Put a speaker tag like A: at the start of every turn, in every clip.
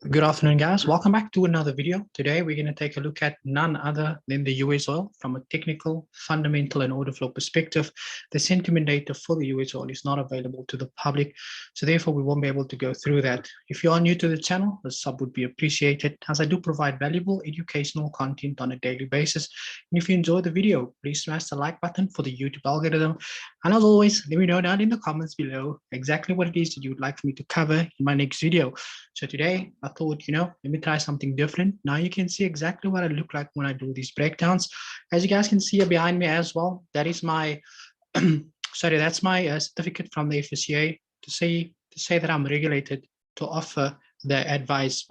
A: Good afternoon, guys. Welcome back to another video. Today, we're going to take a look at none other than the US oil from a technical, fundamental, and order flow perspective. The sentiment data for the US oil is not available to the public, so therefore we won't be able to go through that. If you are new to the channel, the sub would be appreciated, as I do provide valuable educational content on a daily basis. And if you enjoyed the video, please smash the like button for the YouTube algorithm. And as always, let me know down in the comments below exactly what it is that you would like for me to cover in my next video. So today I thought, let me try something different. Now you can see exactly what I look like when I do these breakdowns. As you guys can see here behind me as well, that is my, sorry, that's my certificate from the FSCA to say that I'm regulated to offer the advice,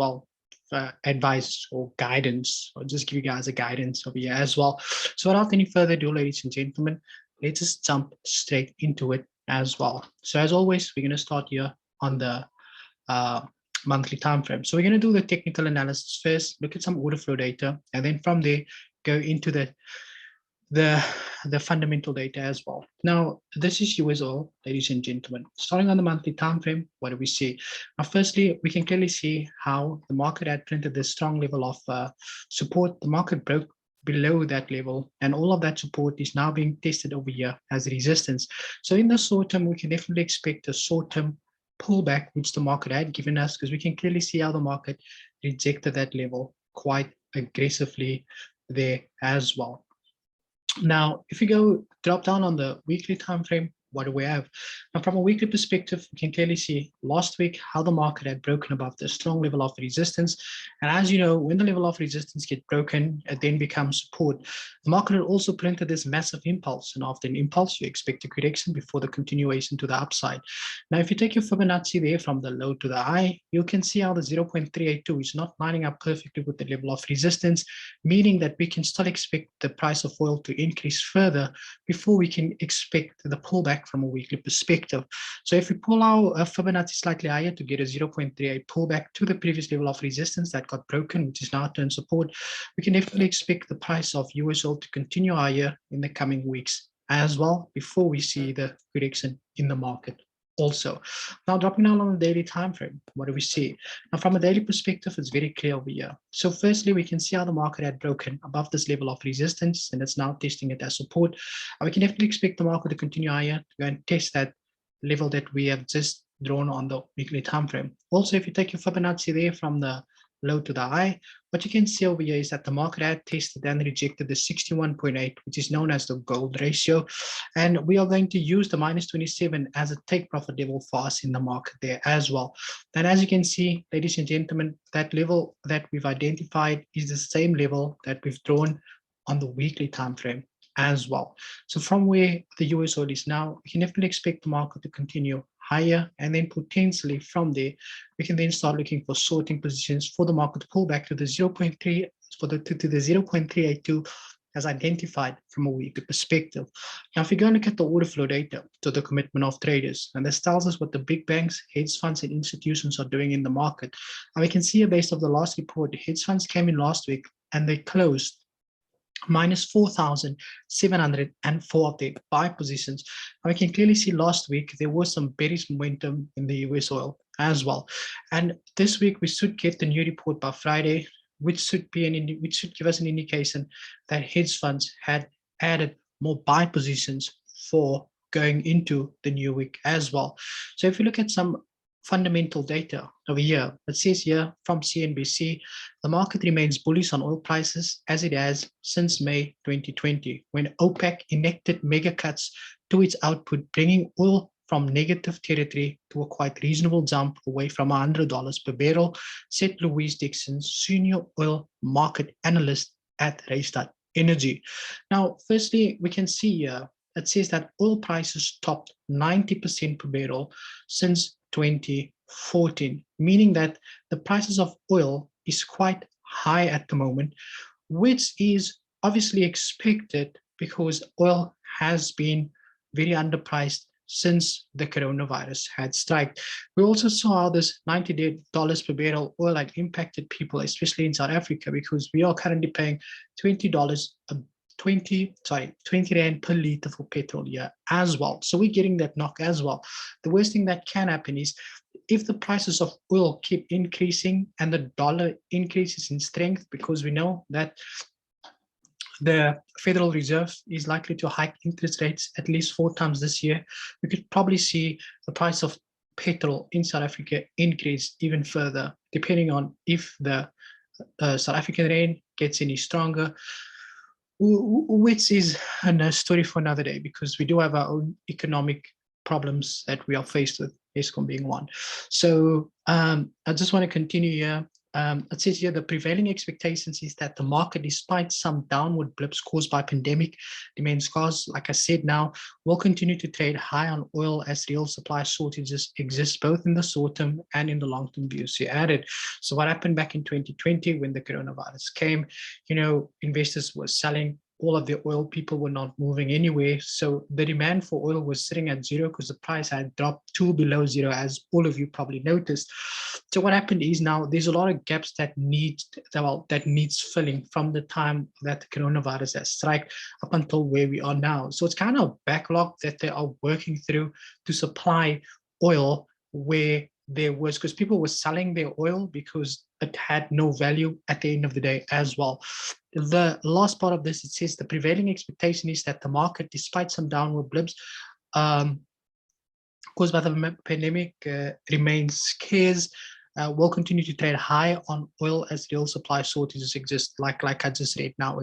A: advice or guidance, or just give you guys a guidance over here as well. So without any further ado, ladies and gentlemen, let's just jump straight into it as well. So as always, we're going to start here on the monthly time frame. So we're going to do the technical analysis first, look at some order flow data, and then from there go into the fundamental data as well. Now, this is US oil, ladies and gentlemen. Starting on the monthly time frame, what do we see? Now, firstly, we can clearly see how the market had printed this strong level of support. The market broke below that level, and all of that support is now being tested over here as resistance. So in the short term, we can definitely expect a short-term pullback, which the market had given us, because we can clearly see how the market rejected that level quite aggressively there as well. Now, if we go drop down on the weekly time frame, what do we have? Now, from a weekly perspective, we can clearly see last week how the market had broken above the strong level of resistance. And as you know, when the level of resistance gets broken, it then becomes support. The market had also printed this massive impulse. And after an impulse, you expect a correction before the continuation to the upside. Now, if you take your Fibonacci there from the low to the high, you can see how the 0.382 is not lining up perfectly with the level of resistance, meaning that we can still expect the price of oil to increase further before we can expect the pullback from a weekly perspective. So if we pull our Fibonacci slightly higher to get a 0.38 pullback to the previous level of resistance that got broken, which is now turned support, we can definitely expect the price of US oil to continue higher in the coming weeks as well before we see the correction in the market. Also, now dropping down on the daily time frame, what do we see? Now, from a daily perspective, it's very clear over here. So firstly, we can see how the market had broken above this level of resistance, and it's now testing it as support. And we can definitely expect the market to continue higher to go and test that level that we have just drawn on the weekly time frame. Also, if you take your Fibonacci there from the low to the high, what you can see over here is that the market had tested and rejected the 61.8, which is known as the gold ratio. And we are going to use the minus 27 as a take profit level for us in the market there as well. And as you can see, ladies and gentlemen, that level that we've identified is the same level that we've drawn on the weekly time frame as well. So from where the US oil is now, we can definitely expect the market to continue higher, and then potentially from there, we can then start looking for sorting positions for the market to pull back to the 0.3 to the 0.382 as identified from a weekly perspective. Now, if you go and look at the order flow data to the commitment of traders, and this tells us what the big banks, hedge funds, and institutions are doing in the market. And we can see based on the last report, the hedge funds came in last week and they closed minus 4,704 of their buy positions. And we can clearly see last week there was some bearish momentum in the US oil as well. And this week we should get the new report by Friday, which should give us an indication that hedge funds had added more buy positions for going into the new week as well. So if you look at some fundamental data over here, it says here from CNBC, the market remains bullish on oil prices as it has since May 2020, when OPEC enacted mega cuts to its output, bringing oil from negative territory to a quite reasonable jump away from $100 per barrel, said Louise Dixon, senior oil market analyst at Rystad Energy. Now, firstly, we can see here, it says that oil prices topped 90% per barrel since 2014, meaning that the prices of oil is quite high at the moment, which is obviously expected because oil has been very underpriced since the coronavirus had struck. We also saw how this $90 per barrel oil had impacted people, especially in South Africa, because we are currently paying $20 20 Rand per liter for petrol here as well. So we're getting that knock as well. The worst thing that can happen is if the prices of oil keep increasing and the dollar increases in strength, because we know that the Federal Reserve is likely to hike interest rates at least 4 times this year, we could probably see the price of petrol in South Africa increase even further, depending on if the South African rand gets any stronger, which is a story for another day, because we do have our own economic problems that we are faced with, ESCOM being one. So I just want to continue here. It says here the prevailing expectations is that the market, despite some downward blips caused by pandemic demand scars, like I said now, will continue to trade high on oil as real supply shortages exist both in the short term and in the long term views here added. So what happened back in 2020 when the coronavirus came, you know, investors were selling all of the oil, people were not moving anywhere. So the demand for oil was sitting at zero because the price had dropped to below zero, as all of you probably noticed. So what happened is now there's a lot of gaps that needs filling from the time that the coronavirus has struck up until where we are now. So it's kind of backlog that they are working through to supply oil where there was, because people were selling their oil because it had no value at the end of the day as well. The last part of this, it says the prevailing expectation is that the market, despite some downward blips caused by the pandemic, remains scarce, will continue to trade high on oil as real supply shortages exist, like I just read now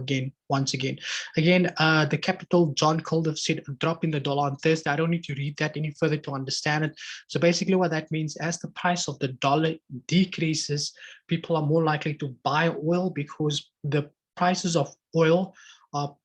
A: once again. The capital, John Calder, said a drop in the dollar on Thursday. I don't need to read that any further to understand it. So basically what that means, as the price of the dollar decreases, people are more likely to buy oil because the prices of oil,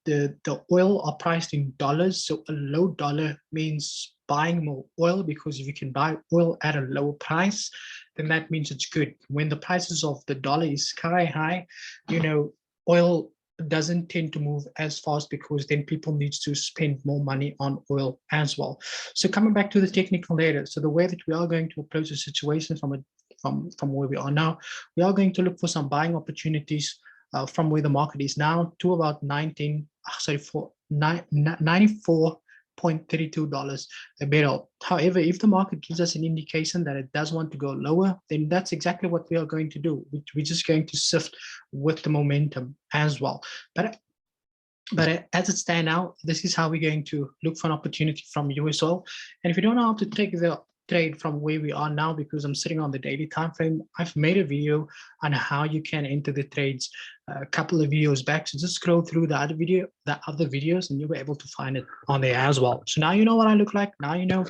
A: the oil are priced in dollars. So a low dollar means buying more oil, because if you can buy oil at a lower price, then that means it's good. When the prices of the dollar is sky high, you know, oil doesn't tend to move as fast, because then people need to spend more money on oil as well. So coming back to the technical data, so the way that we are going to approach the situation from where we are now, we are going to look for some buying opportunities from where the market is now to about $94.32 a barrel. However, if the market gives us an indication that it does want to go lower, then that's exactly what we are going to do. We're just going to sift with the momentum as well. But as it stands now, this is how we're going to look for an opportunity from Usoil. And if you don't know how to take the trade from where we are now, because I'm sitting on the daily time frame, I've made a video on how you can enter the trades a couple of videos back. So just scroll through the other videos and you'll be able to find it on there as well. So now you know what I look like. Now you know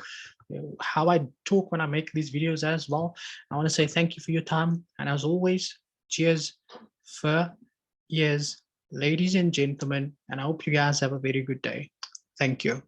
A: how I talk when I make these videos as well. I want to say thank you for your time, and as always, cheers for years, ladies and gentlemen, and I hope you guys have a very good day. Thank you.